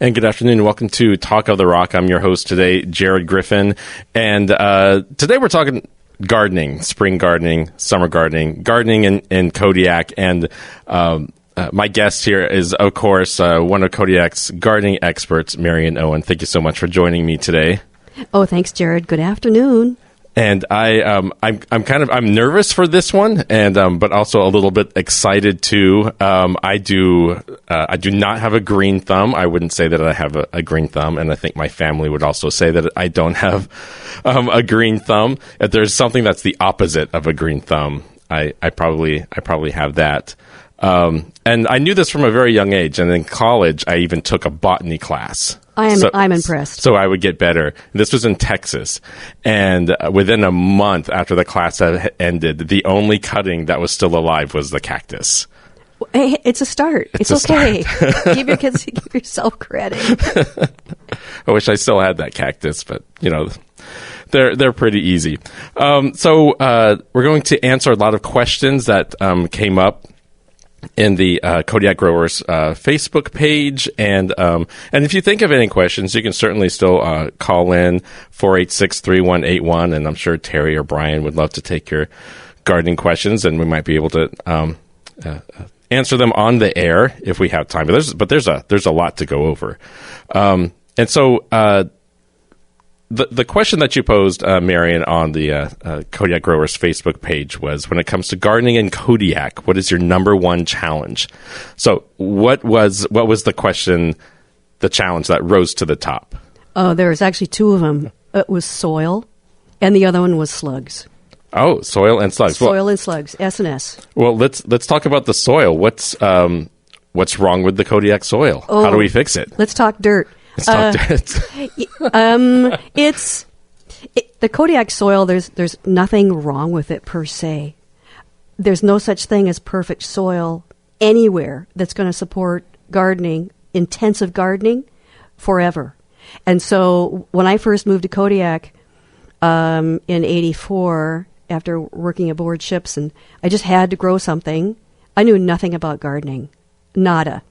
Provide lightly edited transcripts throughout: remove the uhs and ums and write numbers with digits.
And good afternoon. Welcome to Talk of the Rock. I'm your host today, Jared Griffin. And today we're talking gardening, spring gardening, summer gardening in Kodiak. And my guest here is, of course, one of Kodiak's gardening experts, Marion Owen. Thank you so much for joining me today. Oh, thanks, Jared. Good afternoon. And I'm nervous for this one, and but also a little bit excited too. I do not have a green thumb. I wouldn't say that I have a green thumb, and I think my family would also say that I don't have a green thumb. If there's something that's the opposite of a green thumb, I probably have that. And I knew this from a very young age, and in college I even took a botany class. I'm impressed. So I would get better. This was in Texas, and within a month after the class had ended, the only cutting that was still alive was the cactus. Hey, it's a start. It's okay. Give yourself credit. I wish I still had that cactus, but they're pretty easy. So we're going to answer a lot of questions that came up in the Kodiak Growers Facebook page, and if you think of any questions, you can certainly still call in 486-3181, and I'm sure Terry or Brian would love to take your gardening questions, and we might be able to answer them on the air if we have time. But there's a lot to go over, and so. The question that you posed, Marion, on the Kodiak Growers Facebook page was, when it comes to gardening in Kodiak, what is your number one challenge? So what was the question, the challenge that rose to the top? Oh, there was actually two of them. It was soil, and the other one was slugs. Oh, soil and slugs. Soil and slugs, S&S. Well, let's talk about the soil. What's wrong with the Kodiak soil? Oh, how do we fix it? Let's talk dirt. It's the Kodiak soil. There's nothing wrong with it per se. There's no such thing as perfect soil anywhere that's going to support gardening, intensive gardening, forever. And so when I first moved to Kodiak in '84, after working aboard ships, and I just had to grow something, I knew nothing about gardening, nada.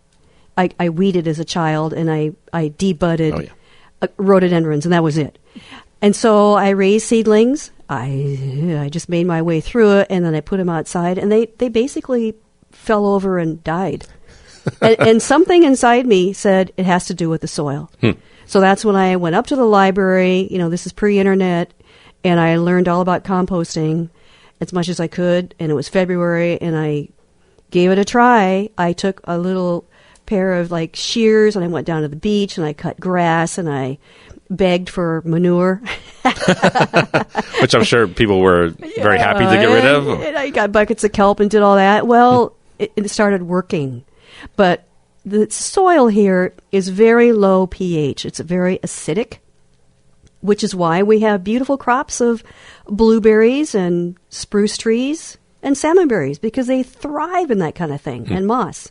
I weeded as a child, and I debudded rhododendrons, and that was it. And so I raised seedlings. I just made my way through it, and then I put them outside, and they basically fell over and died. and something inside me said it has to do with the soil. So that's when I went up to the library. This is pre-internet, and I learned all about composting as much as I could, and it was February, and I gave it a try. I took a little pair of shears, and I went down to the beach, and I cut grass, and I begged for manure. Which I'm sure people were very happy to get rid of. And I got buckets of kelp and did all that. Well, it started working. But the soil here is very low pH. It's very acidic, which is why we have beautiful crops of blueberries and spruce trees and salmonberries, because they thrive in that kind of thing, and moss.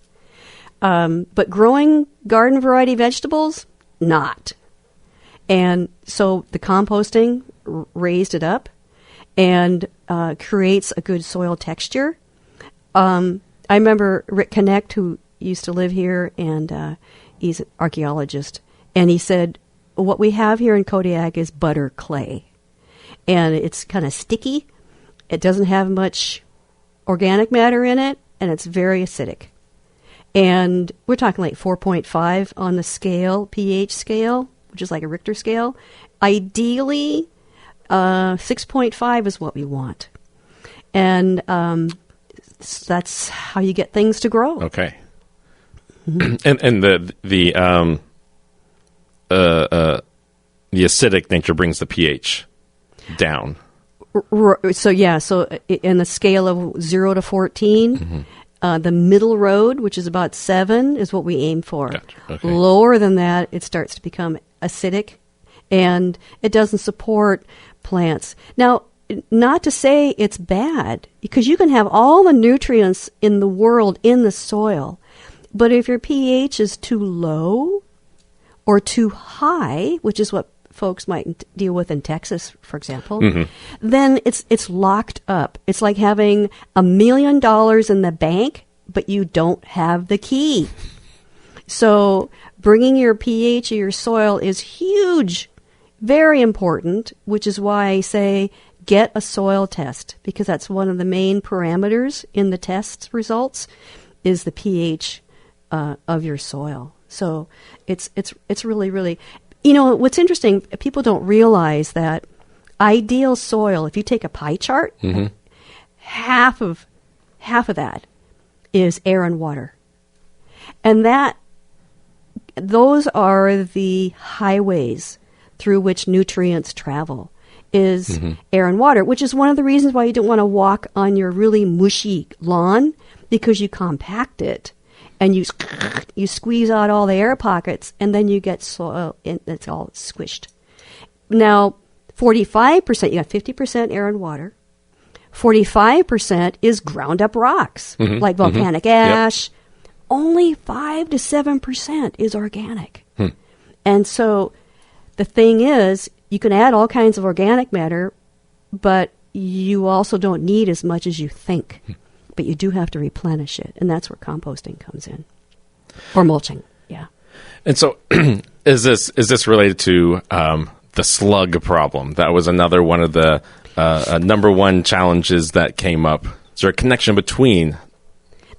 But growing garden variety vegetables, not. And so the composting raised it up and creates a good soil texture. I remember Rick Connect, who used to live here, and he's an archaeologist, and he said, what we have here in Kodiak is butter clay. And it's kind of sticky. It doesn't have much organic matter in it, and it's very acidic. And we're talking 4.5 on the scale, pH scale, which is like a Richter scale. Ideally, 6.5 is what we want. And that's how you get things to grow. Okay. And the acidic nature brings the pH down. So in the scale of 0 to 14, the middle road, which is about 7, is what we aim for. Gotcha. Okay. Lower than that, it starts to become acidic, and it doesn't support plants. Now, not to say it's bad, because you can have all the nutrients in the world in the soil, but if your pH is too low or too high, which is what folks might deal with in Texas, for example, then it's locked up. It's like having $1 million in the bank, but you don't have the key. So bringing your pH of your soil is huge, very important, which is why I say get a soil test, because that's one of the main parameters in the test results is the pH of your soil. So it's really, really, what's interesting, people don't realize that ideal soil, if you take a pie chart, half of that is air and water. And those are the highways through which nutrients travel, is air and water, which is one of the reasons why you don't want to walk on your really mushy lawn, because you compact it and you squeeze out all the air pockets, and then you get soil, and it's all squished. Now, 45%, you got 50% air and water. 45% is ground up rocks, like volcanic ash. Yep. Only 5 to 7% is organic. And so the thing is, you can add all kinds of organic matter, but you also don't need as much as you think. But you do have to replenish it, and that's where composting comes in. Or mulching, yeah. And so is this related to the slug problem? That was another one of the number one challenges that came up. Is there a connection between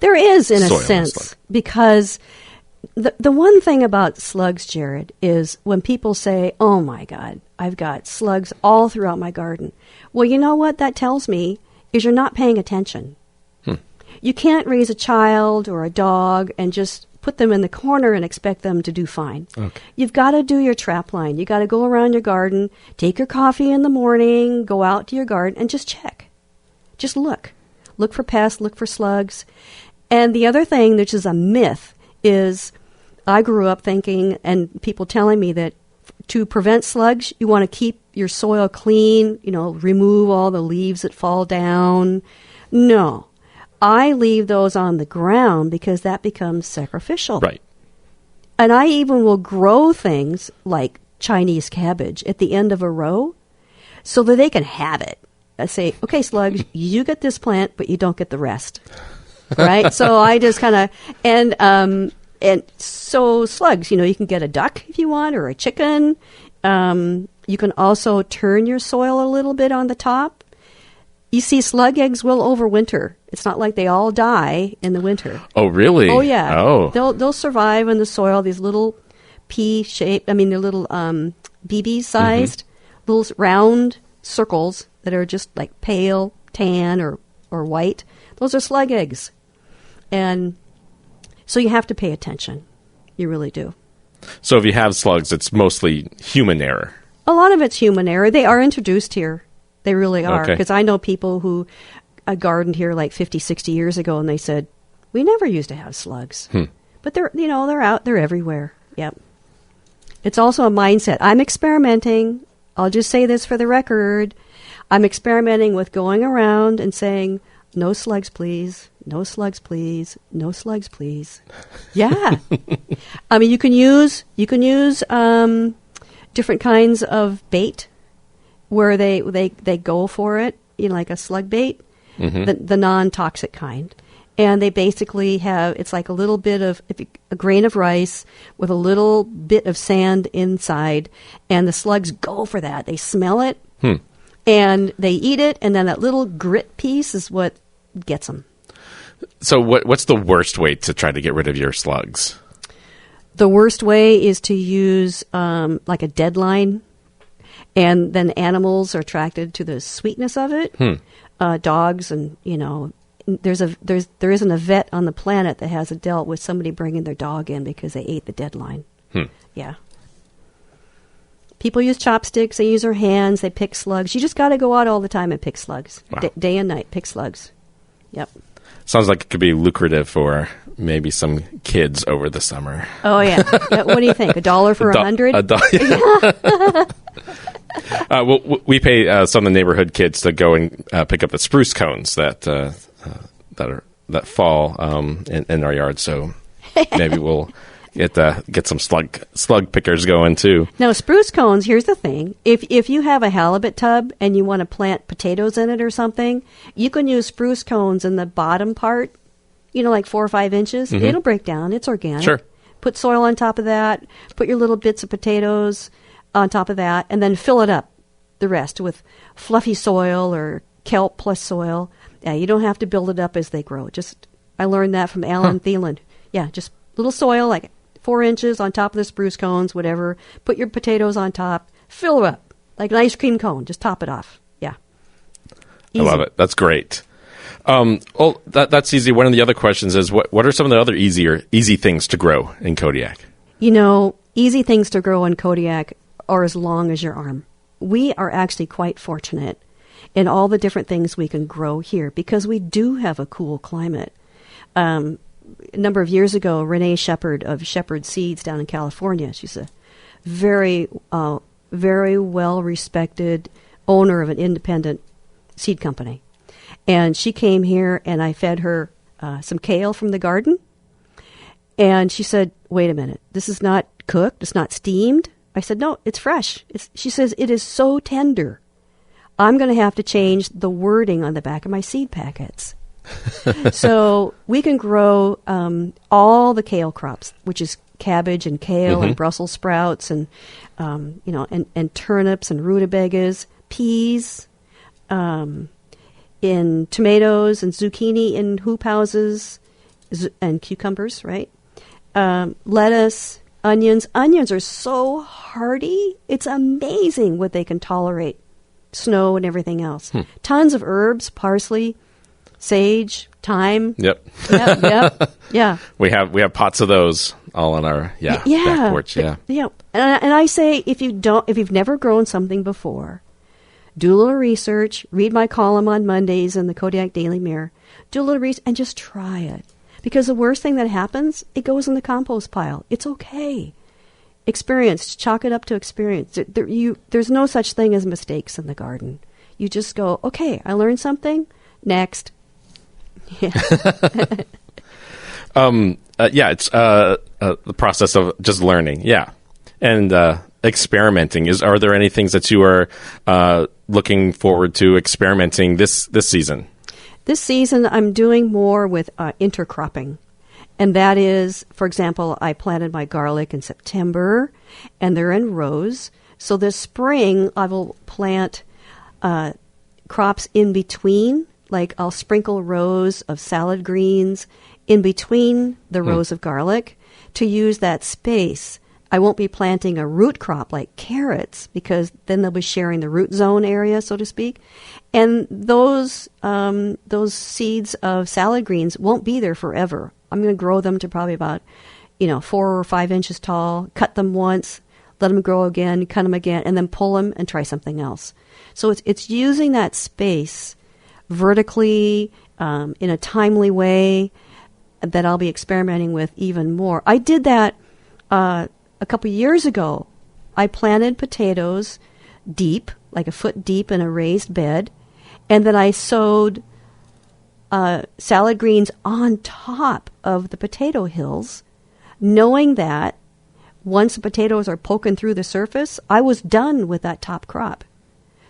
there is, in a sense, because the one thing about slugs, Jared, is when people say, oh my God, I've got slugs all throughout my garden. Well, you know what that tells me is you're not paying attention. You can't raise a child or a dog and just put them in the corner and expect them to do fine. Okay. You've got to do your trap line. You got to go around your garden, take your coffee in the morning, go out to your garden and just check. Just look. Look for pests, look for slugs. And the other thing, which is a myth, is I grew up thinking, and people telling me that to prevent slugs, you want to keep your soil clean, remove all the leaves that fall down. No. I leave those on the ground because that becomes sacrificial. Right. And I even will grow things like Chinese cabbage at the end of a row so that they can have it. I say, okay, slugs, you get this plant, but you don't get the rest. Right? So I just kind of, and so slugs, you can get a duck if you want, or a chicken. You can also turn your soil a little bit on the top. You see, slug eggs will overwinter. It's not like they all die in the winter. Oh, really? Oh, yeah. Oh. They'll survive in the soil, these little pea-shaped, they're little BB-sized, little round circles that are just like pale, tan, or white. Those are slug eggs. And so you have to pay attention. You really do. So if you have slugs, it's mostly human error. A lot of it's human error. They are introduced here. They really are. Because I know people who gardened here like 50, 60 years ago, and they said, we never used to have slugs. But they're out. They're everywhere. Yep. It's also a mindset. I'm experimenting. I'll just say this for the record. I'm experimenting with going around and saying, no slugs, please. No slugs, please. No slugs, please. Yeah. You can use different kinds of bait where they go for it, like a slug bait, the non-toxic kind. And they basically it's like a little bit of a grain of rice with a little bit of sand inside, and the slugs go for that. They smell it, and they eat it, and then that little grit piece is what gets them. So what's the worst way to try to get rid of your slugs? The worst way is to use like a deadline, and then animals are attracted to the sweetness of it. Dogs, and there isn't a vet on the planet that hasn't dealt with somebody bringing their dog in because they ate the deadline. Yeah. People use chopsticks. They use their hands. They pick slugs. You just got to go out all the time and pick slugs. Wow. Day and night, pick slugs. Yep. Sounds like it could be lucrative for maybe some kids over the summer. Oh, yeah. What do you think? $1 for 100? Well, we pay some of the neighborhood kids to go and pick up the spruce cones that fall in our yard. So maybe we'll get some slug pickers going too. Now, spruce cones. Here's the thing: if you have a halibut tub and you want to plant potatoes in it or something, you can use spruce cones in the bottom part. Like 4 or 5 inches. It'll break down. It's organic. Sure. Put soil on top of that. Put your little bits of potatoes on top of that, and then fill it up, the rest, with fluffy soil or kelp plus soil. Yeah, you don't have to build it up as they grow. I learned that from Alan Thielen. Yeah, just little soil, like 4 inches on top of the spruce cones, whatever. Put your potatoes on top. Fill it up like an ice cream cone. Just top it off. Yeah. Easy. I love it. That's great. That's easy. One of the other questions is, what are some of the other easy things to grow in Kodiak? Easy things to grow in Kodiak are as long as your arm. We are actually quite fortunate in all the different things we can grow here because we do have a cool climate. A number of years ago, Renee Shepard of Shepard Seeds down in California, she's a very, very well-respected owner of an independent seed company. And she came here, and I fed her some kale from the garden. And she said, wait a minute, this is not cooked, it's not steamed. I said, no, it's fresh. She says, it is so tender. I'm going to have to change the wording on the back of my seed packets. So we can grow all the kale crops, which is cabbage and kale and Brussels sprouts and and turnips and rutabagas, peas, in tomatoes and zucchini in hoop houses and cucumbers, right? Lettuce, onions. Onions are so hardy. It's amazing what they can tolerate. Snow and everything else. Tons of herbs, parsley, sage, thyme. Yep. Yeah. We have pots of those all on our back porch. Yeah. Yeah. And I say, if you've never grown something before, do a little research. Read my column on Mondays in the Kodiak Daily Mirror. Do a little research and just try it. Because the worst thing that happens, it goes in the compost pile. It's okay. Experience. Chalk it up to experience. There's no such thing as mistakes in the garden. You just go, okay, I learned something. Next. Yeah. It's the process of just learning. Yeah. And experimenting. Are there any things that you are looking forward to experimenting this season? This season, I'm doing more with intercropping. And that is, for example, I planted my garlic in September, and they're in rows. So this spring, I will plant crops in between. Like I'll sprinkle rows of salad greens in between the rows of garlic to use that space. I won't be planting a root crop like carrots because then they'll be sharing the root zone area, so to speak. And those seeds of salad greens won't be there forever. I'm going to grow them to probably about 4 or 5 inches tall, cut them once, let them grow again, cut them again, and then pull them and try something else. So it's using that space vertically in a timely way that I'll be experimenting with even more. I did that a couple years ago. I planted potatoes deep, like a foot deep in a raised bed, and then I sowed salad greens on top of the potato hills, knowing that once the potatoes are poking through the surface, I was done with that top crop.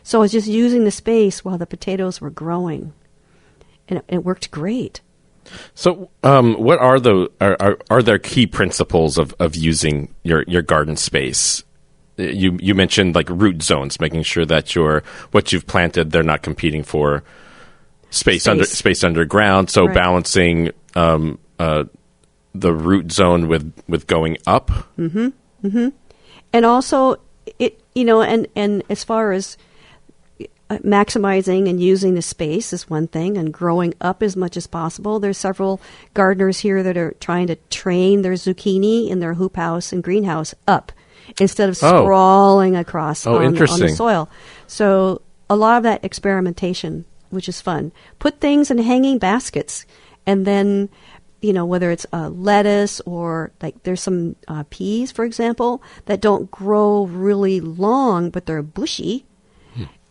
So I was just using the space while the potatoes were growing, and it worked great. So, what are there key principles of using your garden space? You mentioned like root zones, making sure that what you've planted, they're not competing for space underground. So balancing the root zone with going up. And also and as far as maximizing and using the space is one thing, and growing up as much as possible. There's several gardeners here that are trying to train their zucchini in their hoop house and greenhouse up instead of sprawling across on the soil. So a lot of that experimentation, which is fun. Put things in hanging baskets, and then whether it's lettuce or like there's some peas, for example, that don't grow really long, but they're bushy.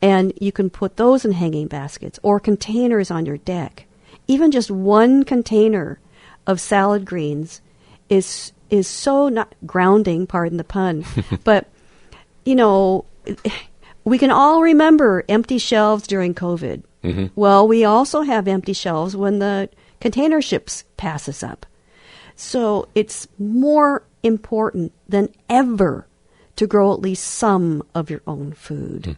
And you can put those in hanging baskets or containers on your deck. Even just one container of salad greens is so not grounding, pardon the pun. But, we can all remember empty shelves during COVID. Well, we also have empty shelves when the container ships pass us up. So it's more important than ever to grow at least some of your own food.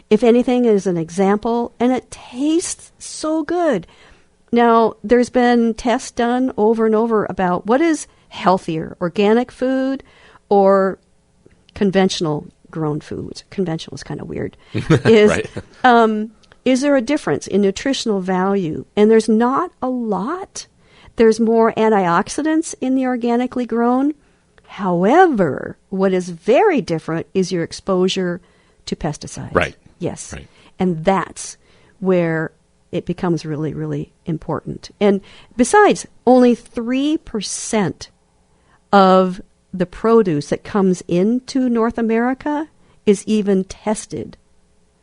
If anything, is an example, and it tastes so good. Now, there's been tests done over and over about what is healthier, organic food or conventional grown foods. Conventional is kind of weird. Right. Is there a difference in nutritional value? And there's not a lot. There's more antioxidants in the organically grown. However, what is very different is your exposure to pesticides. Right. Yes. Right. And that's where it becomes really, really important. And besides, only 3% of the produce that comes into North America is even tested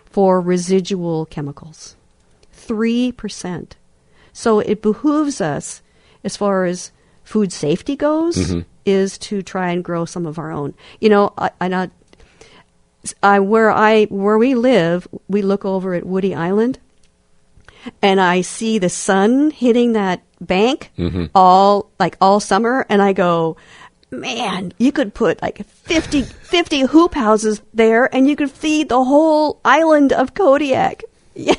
for residual chemicals. 3%. So it behooves us, as far as food safety goes, is to try and grow some of our own. You know, where we live, we look over at Woody Island, and I see the sun hitting that bank all summer, and I go, man, you could put like 50 hoop houses there, and you could feed the whole island of Kodiak. Yeah.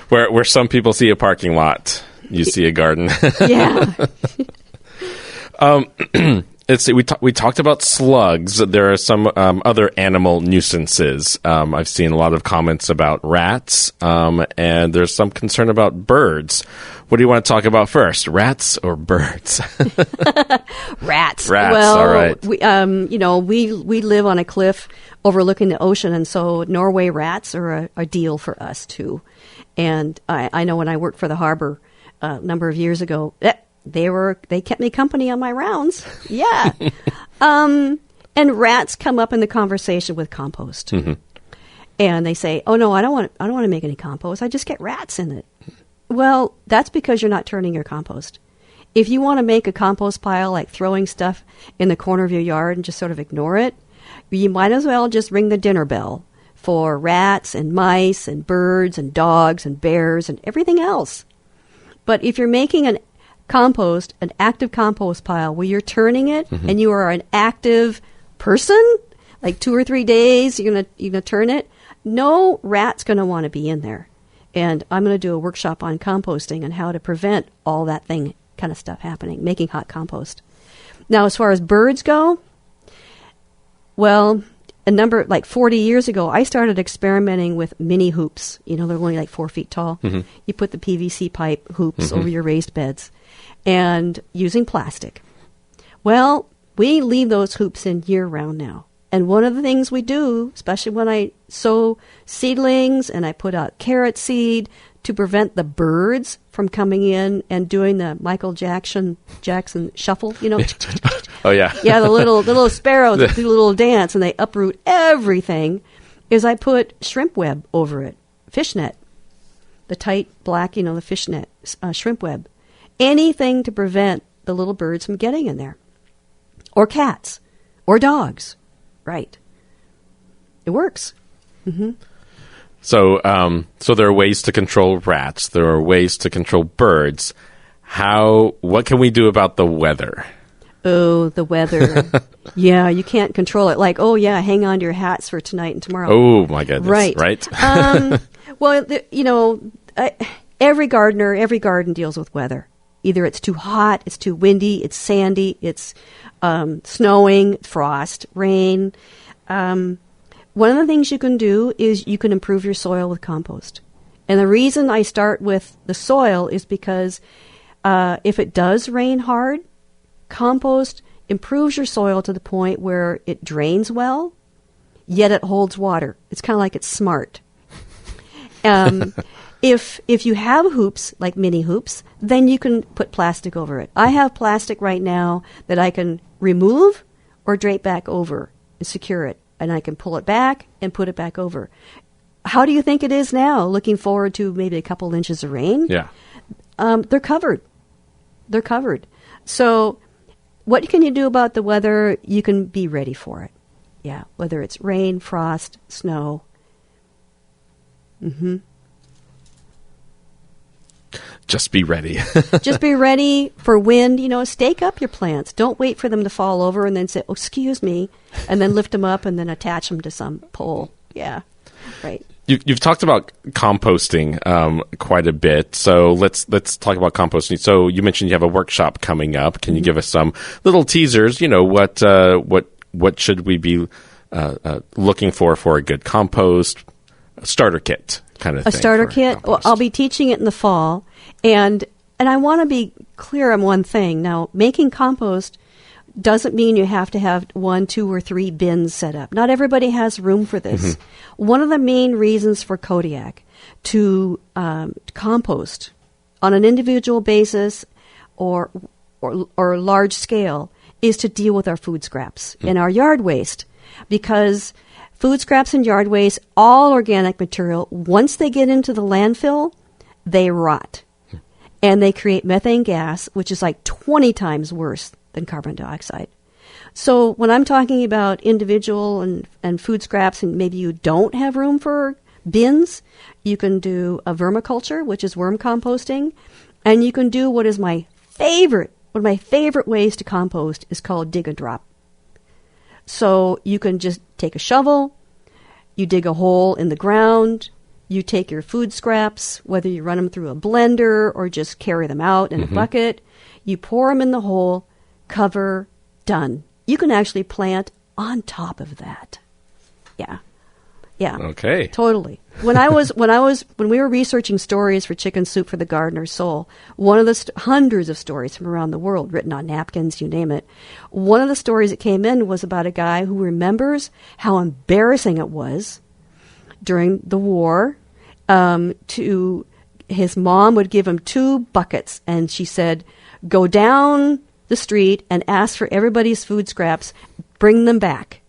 Where some people see a parking lot, you see a garden. Yeah. Let's see. We talked about slugs. There are some other animal nuisances. I've seen a lot of comments about rats, and there's some concern about birds. What do you want to talk about first, rats or birds? Rats. Rats. Well, all right. We live on a cliff overlooking the ocean, and so Norway rats are a deal for us too. And I know when I worked for the harbor a number of years ago, they kept me company on my rounds. Yeah. And rats come up in the conversation with compost. And they say, "Oh no, I don't want to make any compost. I just get rats in it." Well, that's because you're not turning your compost. If you want to make a compost pile, like throwing stuff in the corner of your yard and just sort of ignore it, you might as well just ring the dinner bell for rats and mice and birds and dogs and bears and everything else. But if you're making an active compost pile where you're turning it and you are an active person, like 2 or 3 days, you're gonna turn it, no rat's going to want to be in there. And I'm going to do a workshop on composting and how to prevent all that kind of stuff happening, making hot compost. Now, as far as birds go, well, 40 years ago, I started experimenting with mini hoops. You know, they're only like 4 feet tall. You put the PVC pipe hoops over your raised beds and using plastic. Well, we leave those hoops in year-round now. And one of the things we do, especially when I sow seedlings and I put out carrot seed to prevent the birds from coming in and doing the Michael Jackson shuffle, you know. Oh, yeah. Yeah, the little sparrows that do a little dance and they uproot everything, is I put shrimp web over it, fishnet, the tight black, the fishnet, shrimp web. Anything to prevent the little birds from getting in there. Or cats. Or dogs. Right. It works. So there are ways to control rats. There are ways to control birds. What can we do about the weather? Oh, the weather. Yeah, you can't control it. Like, oh yeah, hang on to your hats for tonight and tomorrow. Oh my goodness. Right. Well, every garden deals with weather. Either it's too hot, it's too windy, it's sandy, it's snowing, frost, rain. One of the things you can do is you can improve your soil with compost. And the reason I start with the soil is because if it does rain hard, compost improves your soil to the point where it drains well, yet it holds water. It's kind of like it's smart. If you have hoops, like mini hoops, then you can put plastic over it. I have plastic right now that I can remove or drape back over and secure it. And I can pull it back and put it back over. How do you think it is now, looking forward to maybe a couple inches of rain? Yeah. They're covered. So what can you do about the weather? You can be ready for it. Yeah, whether it's rain, frost, snow. Just be ready. Just be ready for wind. Stake up your plants. Don't wait for them to fall over and then say, "Oh, excuse me," and then lift them up and then attach them to some pole. Yeah, right. You've talked about composting quite a bit, so let's talk about composting. So you mentioned you have a workshop coming up. Can you give us some little teasers? What should we be looking for a good compost starter kit kind of thing? A starter kit. Well, I'll be teaching it in the fall, and I want to be clear on one thing. Now, making compost doesn't mean you have to have 1, 2, or 3 bins set up. Not everybody has room for this. One of the main reasons for Kodiak to compost on an individual basis or large scale is to deal with our food scraps and our yard waste, because food scraps and yard waste, all organic material, once they get into the landfill, they rot. And they create methane gas, which is like 20 times worse than carbon dioxide. So when I'm talking about individual and food scraps, and maybe you don't have room for bins, you can do a vermiculture, which is worm composting, and you can do what is my favorite. One of my favorite ways to compost is called dig and drop. So you can just take a shovel, you dig a hole in the ground, you take your food scraps, whether you run them through a blender or just carry them out in a bucket, you pour them in the hole, cover, done. You can actually plant on top of that. Yeah. Okay. Totally. When we were researching stories for Chicken Soup for the Gardener's Soul, one of the hundreds of stories from around the world written on napkins, you name it. One of the stories that came in was about a guy who remembers how embarrassing it was during the war. To his mom would give him 2 buckets, and she said, "Go down the street and ask for everybody's food scraps, bring them back."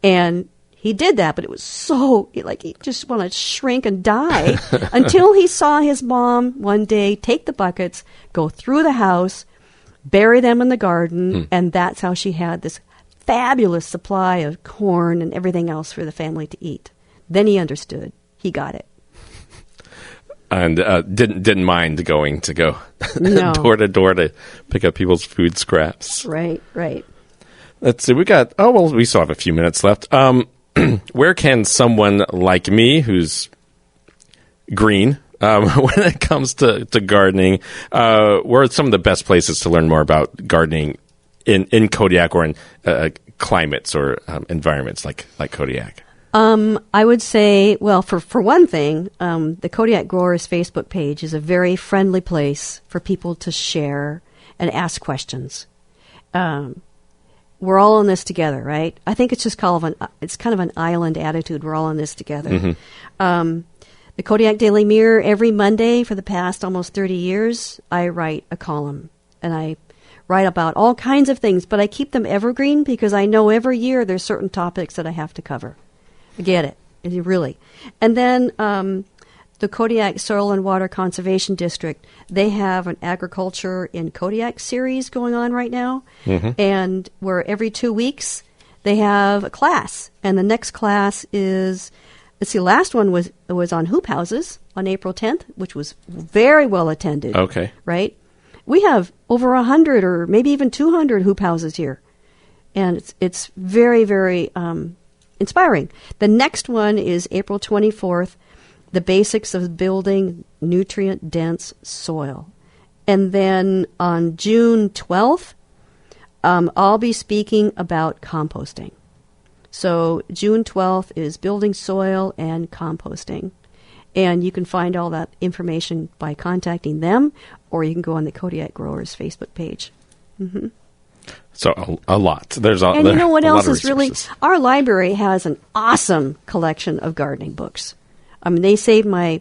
And he did that, but it was so, he just wanted to shrink and die until he saw his mom one day take the buckets, go through the house, bury them in the garden, and that's how she had this fabulous supply of corn and everything else for the family to eat. Then he understood. He got it. And didn't mind going to go No. door to door to pick up people's food scraps. Right. Let's see. We still have a few minutes left. Where can someone like me, who's green, when it comes to gardening, where are some of the best places to learn more about gardening in Kodiak or in climates or environments like Kodiak? I would say, well, for one thing, the Kodiak Growers Facebook page is a very friendly place for people to share and ask questions. We're all in this together, right? I think it's just it's kind of an island attitude. We're all in this together. The Kodiak Daily Mirror, every Monday for the past almost 30 years, I write a column, and I write about all kinds of things, but I keep them evergreen because I know every year there's certain topics that I have to cover. I get it, really. And then the Kodiak Soil and Water Conservation District, they have an Agriculture in Kodiak series going on right now, and where every 2 weeks they have a class. And the next class is, the last one was on hoop houses on April 10th, which was very well attended. Okay. Right? We have over 100 or maybe even 200 hoop houses here. And it's very, very inspiring. The next one is April 24th, the basics of building nutrient-dense soil. And then on June 12th, I'll be speaking about composting. So June 12th is building soil and composting. And you can find all that information by contacting them, or you can go on the Kodiak Growers Facebook page. So a lot. There's and you know what else is resources. really? Our library has an awesome collection of gardening books. I mean, they saved my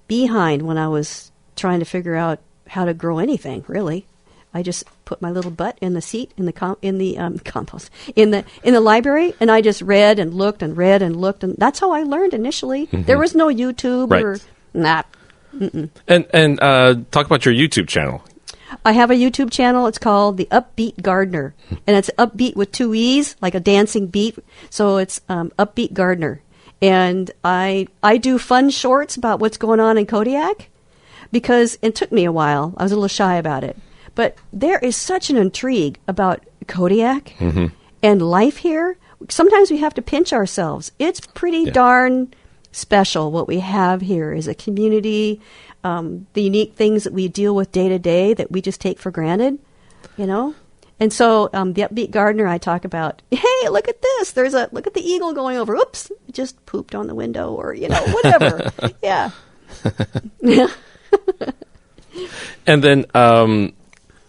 behind when I was trying to figure out how to grow anything. Really, I just put my little butt in the seat in the compost in the library, and I just read and looked and read and looked, and that's how I learned initially. There was no YouTube or nah. And talk about your YouTube channel. I have a YouTube channel. It's called the UpBeet Gardener, and it's UpBeet with 2 E's, like a dancing beat. So it's UpBeet Gardener, and I do fun shorts about what's going on in Kodiak. because it took me a while. I was a little shy about it. But there is such an intrigue about Kodiak and life here. Sometimes we have to pinch ourselves. It's pretty darn special what we have here as a community, the unique things that we deal with day to day that we just take for granted, you know? And so the UpBeet gardener, I talk about, hey, look at this. Look at the eagle going over. Oops, it just pooped on the window or, whatever. Yeah. And then,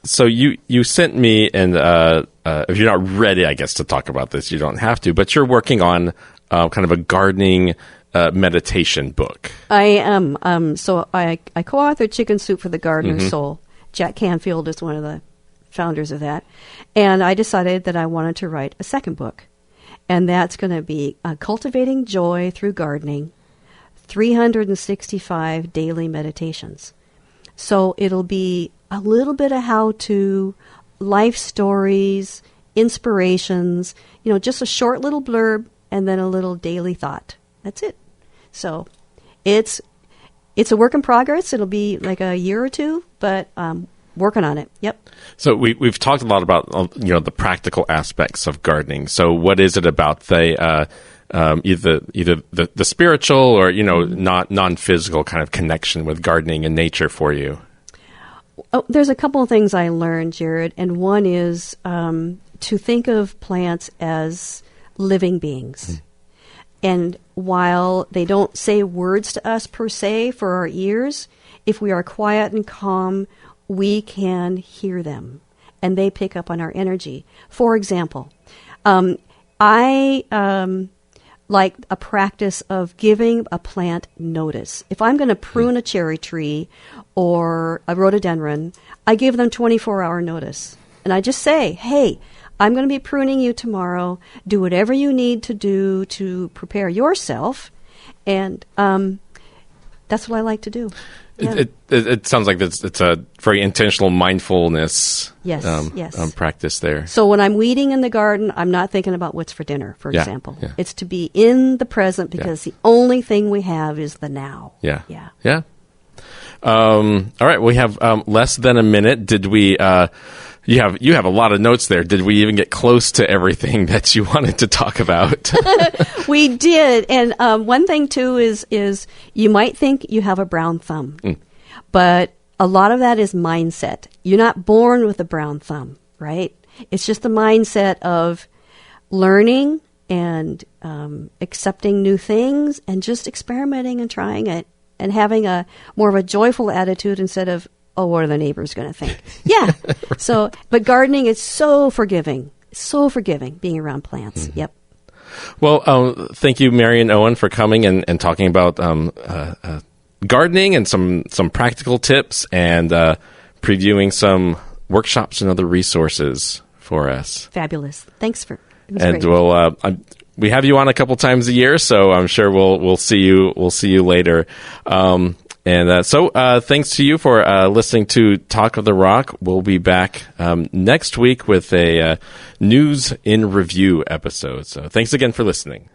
so you sent me, and if you're not ready, I guess, to talk about this, you don't have to, but you're working on kind of a gardening meditation book. I am. So I co-authored Chicken Soup for the Gardener's Soul. Jack Canfield is one of the founders of that. And I decided that I wanted to write a second book. And that's going to be Cultivating Joy Through Gardening, 365 Daily Meditations. So it'll be a little bit of how-to, life stories, inspirations, just a short little blurb and then a little daily thought. That's it. So it's a work in progress. It'll be like a year or two, but working on it. Yep. So we've talked a lot about the practical aspects of gardening. So what is it about the either the spiritual or not non-physical kind of connection with gardening and nature for you? Oh, there's a couple of things I learned, Jared, and one is to think of plants as living beings. And while they don't say words to us per se for our ears, if we are quiet and calm, we can hear them, and they pick up on our energy. For example, I like a practice of giving a plant notice. If I'm going to prune a cherry tree or a rhododendron, I give them 24-hour notice. And I just say, hey, I'm going to be pruning you tomorrow. Do whatever you need to do to prepare yourself. And that's what I like to do. Yeah. It sounds like it's a very intentional mindfulness yes. Practice there. So when I'm weeding in the garden, I'm not thinking about what's for dinner, for example. Yeah. It's to be in the present because the only thing we have is the now. Yeah. All right, we have less than a minute. Did we? You have a lot of notes there. Did we even get close to everything that you wanted to talk about? We did. And one thing, too, is you might think you have a brown thumb. But a lot of that is mindset. You're not born with a brown thumb, right? It's just the mindset of learning and accepting new things and just experimenting and trying it and having a more of a joyful attitude instead of, oh, what are the neighbors going to think? Yeah. So, but gardening is so forgiving being around plants. Yep. Well, thank you, Marion Owen, for coming and talking about gardening and some practical tips and previewing some workshops and other resources for us. Fabulous. Thanks for. And we have you on a couple times a year, so I'm sure we'll see you later. So thanks to you for listening to Talk of the Rock. We'll be back next week with a news in review episode. So thanks again for listening.